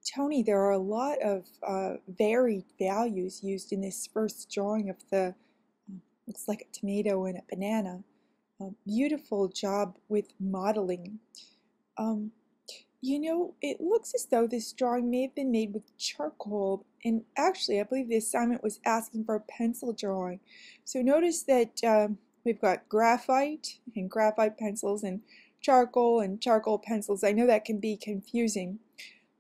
Tony, there are a lot of varied values used in this first drawing of the, looks like a tomato and a banana. Beautiful job with modeling. Um, it looks as though this drawing may have been made with charcoal, and actually, I believe the assignment was asking for a pencil drawing. So notice that we've got graphite and graphite pencils and charcoal pencils. I know that can be confusing.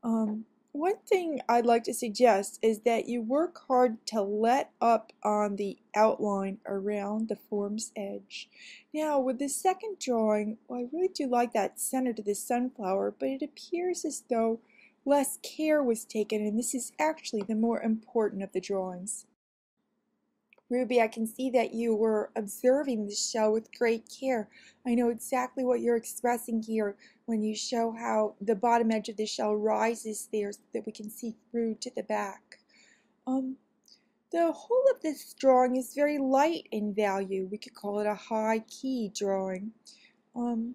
Um, One thing I'd like to suggest is that you work hard to let up on the outline around the form's edge. Now, with the second drawing, well, I really do like that center to the sunflower, but it appears as though less care was taken, and this is actually the more important of the drawings. Ruby, I can see that you were observing the shell with great care. I know exactly what you're expressing here when you show how the bottom edge of the shell rises there so that we can see through to the back. Um, the whole of this drawing is very light in value. We could call it a high key drawing. I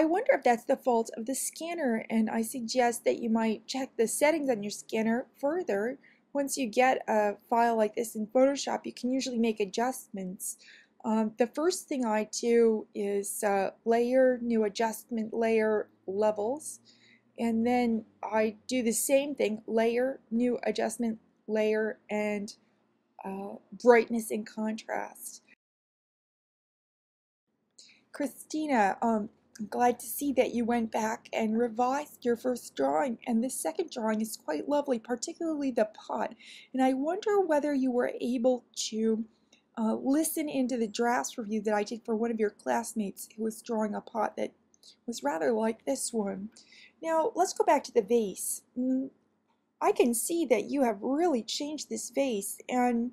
wonder if that's the fault of the scanner, and I suggest that you might check the settings on your scanner further. Once you get a file like this in Photoshop, you can usually make adjustments. The first thing I do is layer, new adjustment, layer, levels, and then I do the same thing, layer, new adjustment, layer, and brightness and contrast. Christina, I'm glad to see that you went back and revised your first drawing, and this second drawing is quite lovely, particularly the pot. And I wonder whether you were able to listen into the drafts review that I did for one of your classmates who was drawing a pot that was rather like this one. Now, let's go back to the vase. I can see that you have really changed this vase, and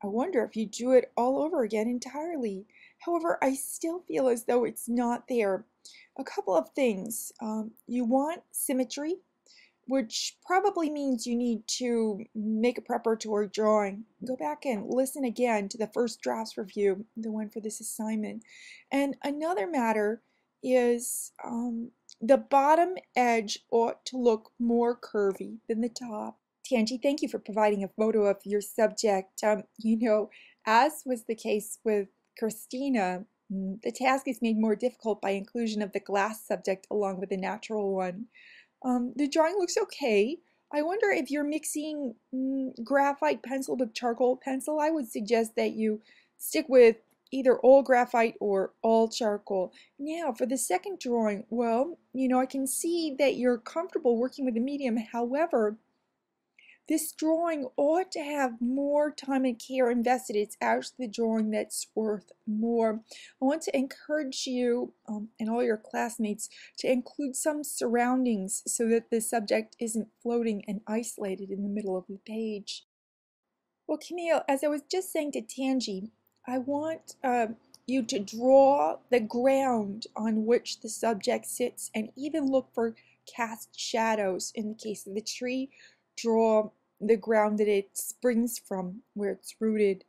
I wonder if you do it all over again entirely. However, I still feel as though it's not there. A couple of things. You want symmetry, which probably means you need to make a preparatory drawing. Go back and listen again to the first drafts review, the one for this assignment. And another matter is the bottom edge ought to look more curvy than the top. Tangi, thank you for providing a photo of your subject. As was the case with Christina, the task is made more difficult by inclusion of the glass subject along with the natural one. The drawing looks okay. I wonder if you're mixing graphite pencil with charcoal pencil. I would suggest that you stick with either all graphite or all charcoal. Now, for the second drawing, well, I can see that you're comfortable working with the medium. However, this drawing ought to have more time and care invested. It's actually the drawing that's worth more. I want to encourage you and all your classmates to include some surroundings so that the subject isn't floating and isolated in the middle of the page. Well, Camille, as I was just saying to Tangi, I want you to draw the ground on which the subject sits and even look for cast shadows. In the case of the tree, draw the ground that it springs from, where it's rooted.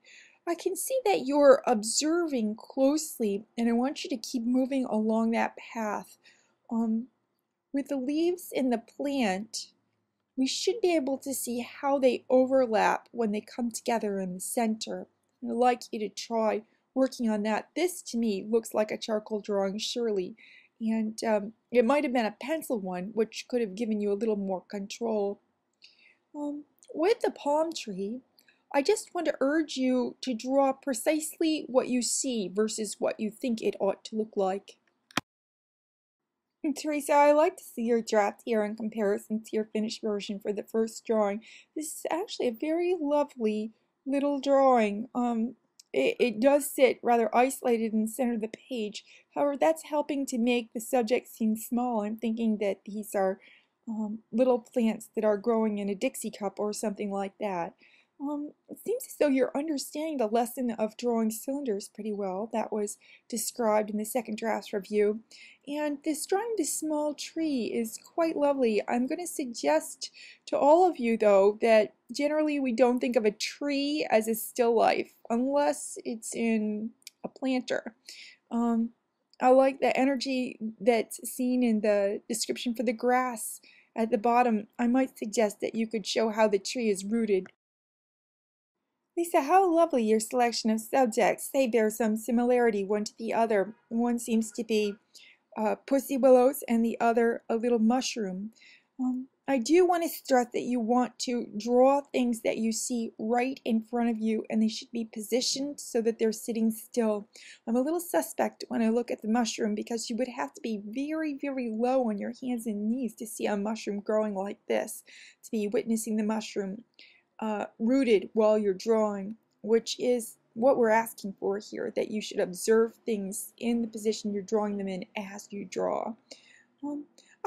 I can see that you're observing closely, and I want you to keep moving along that path. With the leaves in the plant, we should be able to see how they overlap when they come together in the center. I'd like you to try working on that. This, to me, looks like a charcoal drawing, surely. And it might have been a pencil one, which could have given you a little more control. With the palm tree, I just want to urge you to draw precisely what you see versus what you think it ought to look like. And Teresa, I like to see your draft here in comparison to your finished version for the first drawing. This is actually a very lovely little drawing. It does sit rather isolated in the center of the page. However, that's helping to make the subject seem small. I'm thinking that these are little plants that are growing in a Dixie cup or something like that. It seems as though you're understanding the lesson of drawing cylinders pretty well. That was described in the second draft review. And this drawing this small tree is quite lovely. I'm going to suggest to all of you, though, that generally we don't think of a tree as a still life unless it's in a planter. I like the energy that's seen in the description for the grass at the bottom, I might suggest that you could show how the tree is rooted. Lisa, how lovely your selection of subjects. They bear some similarity one to the other. One seems to be pussy willows and the other a little mushroom. I do want to stress that you want to draw things that you see right in front of you, and they should be positioned so that they're sitting still. I'm a little suspect when I look at the mushroom because you would have to be very, very low on your hands and knees to see a mushroom growing like this, to be witnessing the mushroom rooted while you're drawing, which is what we're asking for here, that you should observe things in the position you're drawing them in as you draw.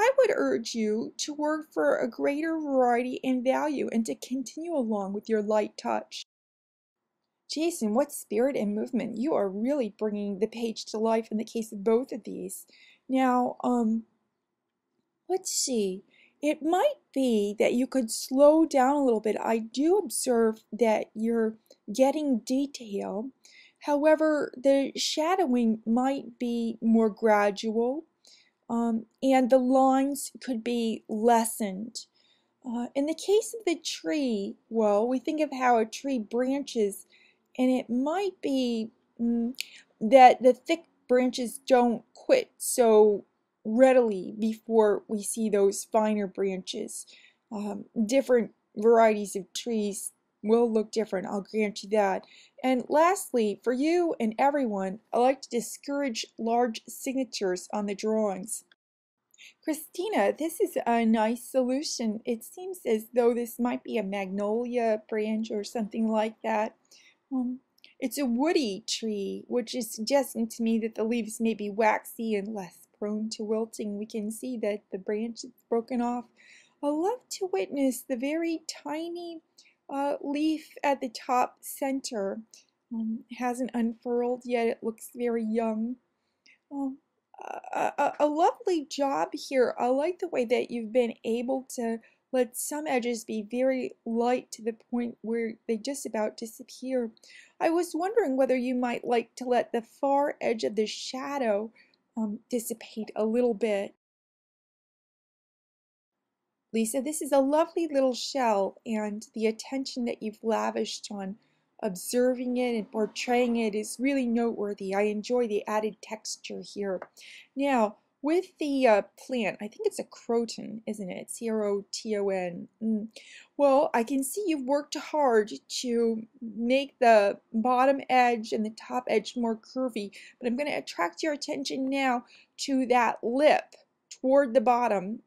I would urge you to work for a greater variety and value and to continue along with your light touch. Jason, what spirit and movement. You are really bringing the page to life in the case of both of these. Now, let's see. It might be that you could slow down a little bit. I do observe that you're getting detail. However, the shadowing might be more gradual, and the lines could be lessened. In the case of the tree, well, we think of how a tree branches, and it might be that the thick branches don't quit so readily before we see those finer branches. Different varieties of trees will look different, I'll grant you that. And lastly, for you and everyone, I like to discourage large signatures on the drawings. Christina, this is a nice solution. It seems as though this might be a magnolia branch or something like that. It's a woody tree, which is suggesting to me that the leaves may be waxy and less prone to wilting. We can see that the branch is broken off. I love to witness the very tiny leaf at the top center. Hasn't unfurled yet. It looks very young. Um, a lovely job here. I like the way that you've been able to let some edges be very light to the point where they just about disappear. I was wondering whether you might like to let the far edge of the shadow dissipate a little bit. Lisa, this is a lovely little shell, and the attention that you've lavished on observing it and portraying it is really noteworthy. I enjoy the added texture here. Now, with the plant, I think it's a croton, isn't it? C-R-O-T-O-N. Well, I can see you've worked hard to make the bottom edge and the top edge more curvy, but I'm going to attract your attention now to that lip toward the bottom.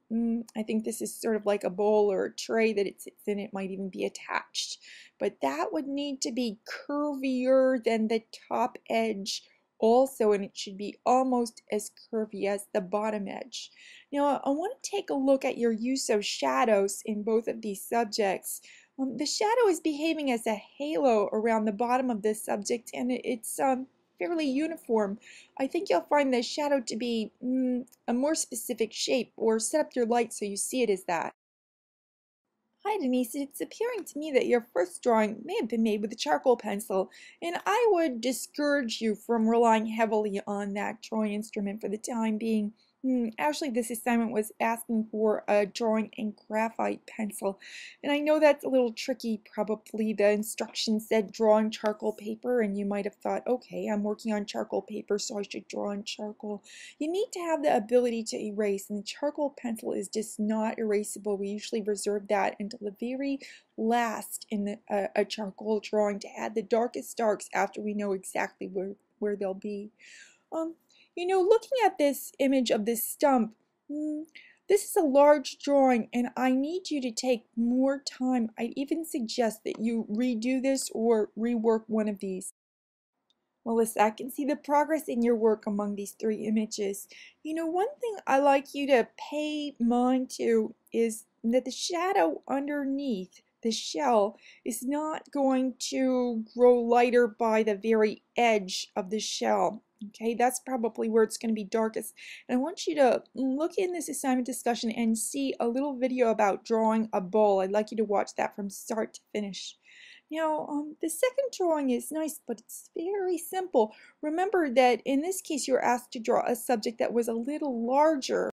I think this is sort of like a bowl or a tray that it sits in. It might even be attached. But that would need to be curvier than the top edge also, and it should be almost as curvy as the bottom edge. Now, I want to take a look at your use of shadows in both of these subjects. The shadow is behaving as a halo around the bottom of this subject, and it's fairly uniform. I think you'll find the shadow to be a more specific shape, or set up your light so you see it as that. Hi Denise, it's appearing to me that your first drawing may have been made with a charcoal pencil, and I would discourage you from relying heavily on that drawing instrument for the time being. Actually, this assignment was asking for a drawing and graphite pencil, and I know that's a little tricky. Probably the instructions said draw on charcoal paper, and you might have thought, okay, I'm working on charcoal paper, so I should draw on charcoal. You need to have the ability to erase, and the charcoal pencil is just not erasable. We usually reserve that until the very last in a charcoal drawing to add the darkest darks after we know exactly where they'll be. You know, looking at this image of this stump, this is a large drawing, and I need you to take more time. I'd even suggest that you redo this or rework one of these. Melissa, I can see the progress in your work among these three images. You know, one thing I like you to pay mind to is that the shadow underneath the shell is not going to grow lighter by the very edge of the shell. Okay, that's probably where it's going to be darkest. And I want you to look in this assignment discussion and see a little video about drawing a bowl. I'd like you to watch that from start to finish. Now, the second drawing is nice, but it's very simple. Remember that in this case, you were asked to draw a subject that was a little larger